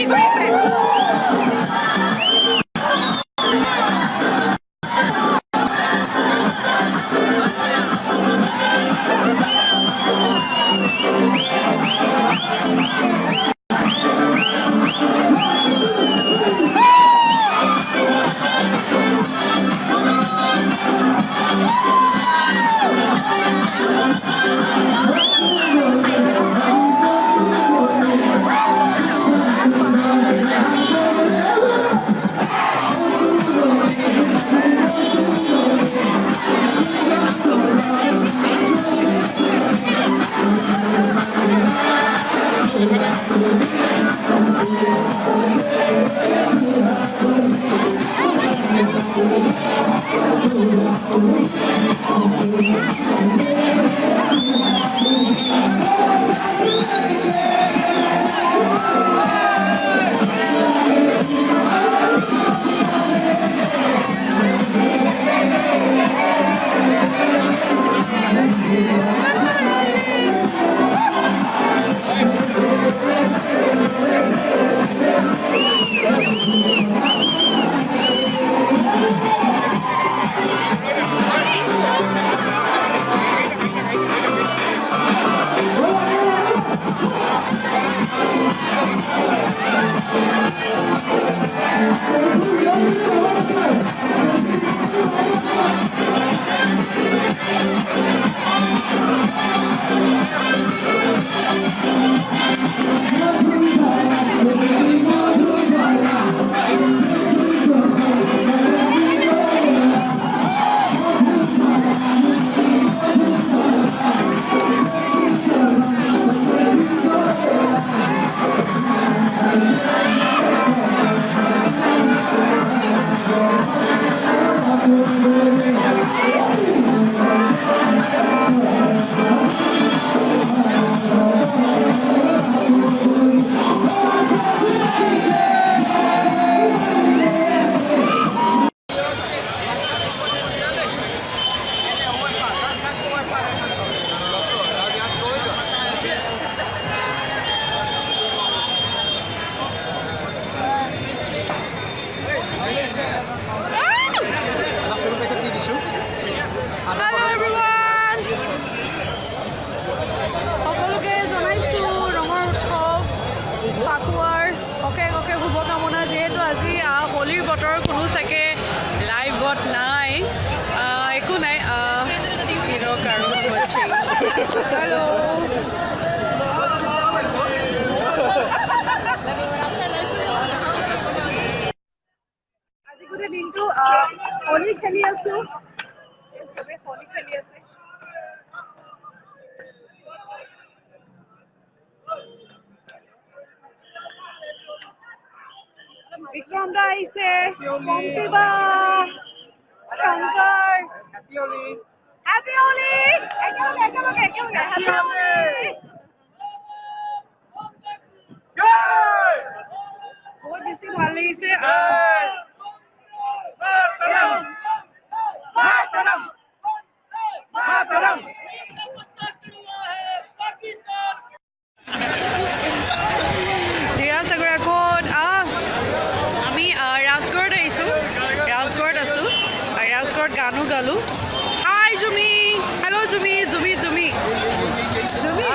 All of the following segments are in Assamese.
কৰিছে? Vikram da aise, Pompi ba, Shankar, Happy Holi, Happy Holi, Happy Holi. बहुत बेसी ভাল লাগিছে मातरम मातरम গানো গালো হাই জুমি হেল্ল' জুমি জুমি জুমি জুমি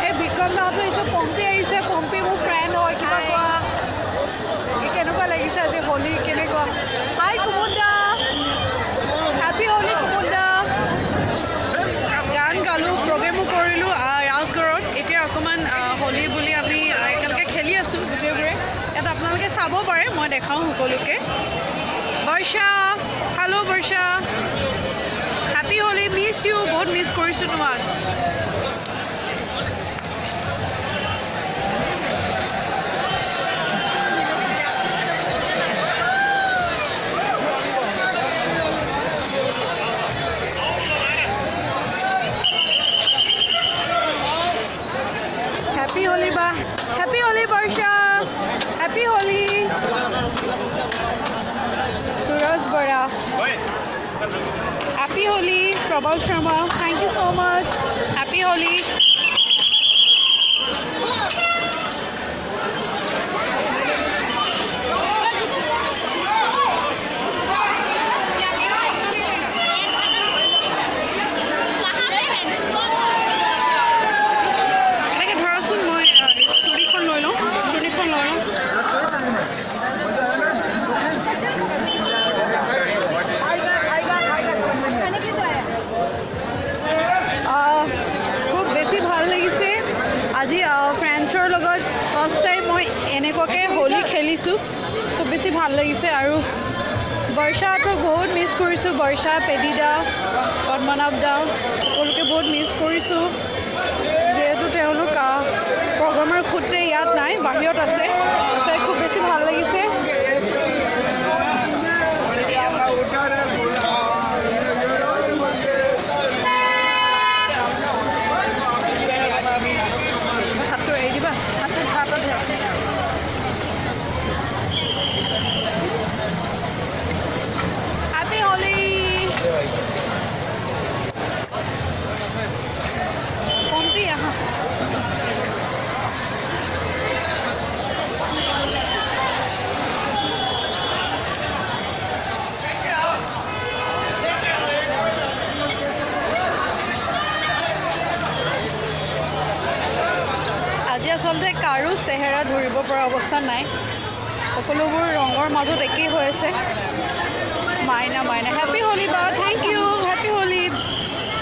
এই বিক্ৰম দাহঁতো আহিছে পম্পী আহিছে পম্পী মোৰ ফ্ৰেণ্ড হয় কিবা কোৱা এই কেনেকুৱা লাগিছে আজি হোলী কেনেকুৱা হাই কুমুদ দা হেপী হোলী কুমুদ দা গান গালোঁ প্ৰগ্ৰেমো কৰিলোঁ ৰাজগড়ত এতিয়া অকণমান হোলী বুলি আমি একেলগে খেলি আছোঁ গোটেইবোৰে ইয়াত আপোনালোকে চাব পাৰে মই দেখাওঁ সকলোকে Barsha hello' Barsha happy Holi miss you বহুত মিছ কৰিছোঁ তোমাক হেপী হোলী বা happy Holi Barsha happy Holi Suraj Bora. Happy Holi, Prabal Sharma. Thank you so much. Happy Holi. আজি ফ্ৰেণ্ডছৰ লগত ফাৰ্ষ্ট টাইম মই এনেকুৱাকৈ হোলী খেলিছোঁ খুব বেছি ভাল লাগিছে আৰু বৰ্ষাহঁতক বহুত মিছ কৰিছোঁ বৰ্ষা পেদিদা পদ্মনাভ দা সকলোকে বহুত মিছ কৰিছোঁ যিহেতু তেওঁলোক প্ৰগ্ৰামৰ সূত্ৰে ইয়াত নাই বাহিৰত আছে চাই খুব বেছি ভাল লাগিছে আজি আচলতে কাৰো চেহেৰা ধৰিব পৰা অৱস্থা নাই সকলোবোৰ ৰঙৰ মাজত একেই হৈ আছে মাইনা মাইনা হেপী হোলী বা thank you happy Holi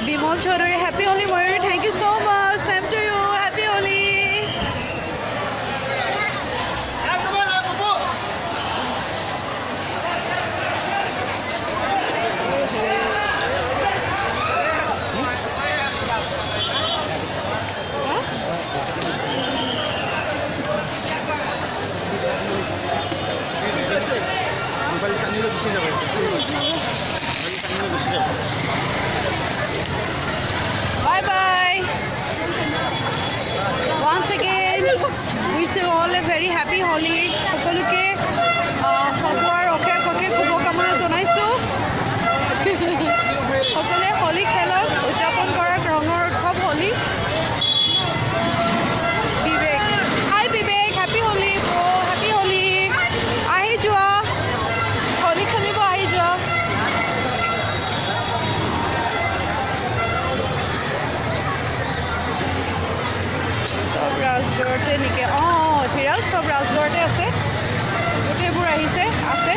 Bimal Chowdhury happy Holi Mayuri thank you so' much same to you happy Holi Bye bye. Once again, wish you all a very happy Holi. সকলোকে ফগুৱাৰ অশেষ অশেষ শুভকামনা জনাইছোঁ সকলোৱে হোলী খেলক উদযাপন কৰক ৰঙৰ উৎসৱ হোলী বিবেক হাই বিবেক হেপী হোলী হেপী হোলী আহি যোৱা হোলী খেলিব আহি যোৱা সব ৰাজগড়তে নেকি অঁ ফিৰাজ সব ৰাজগড়তে আছে গোটেইবোৰ আহিছে আছে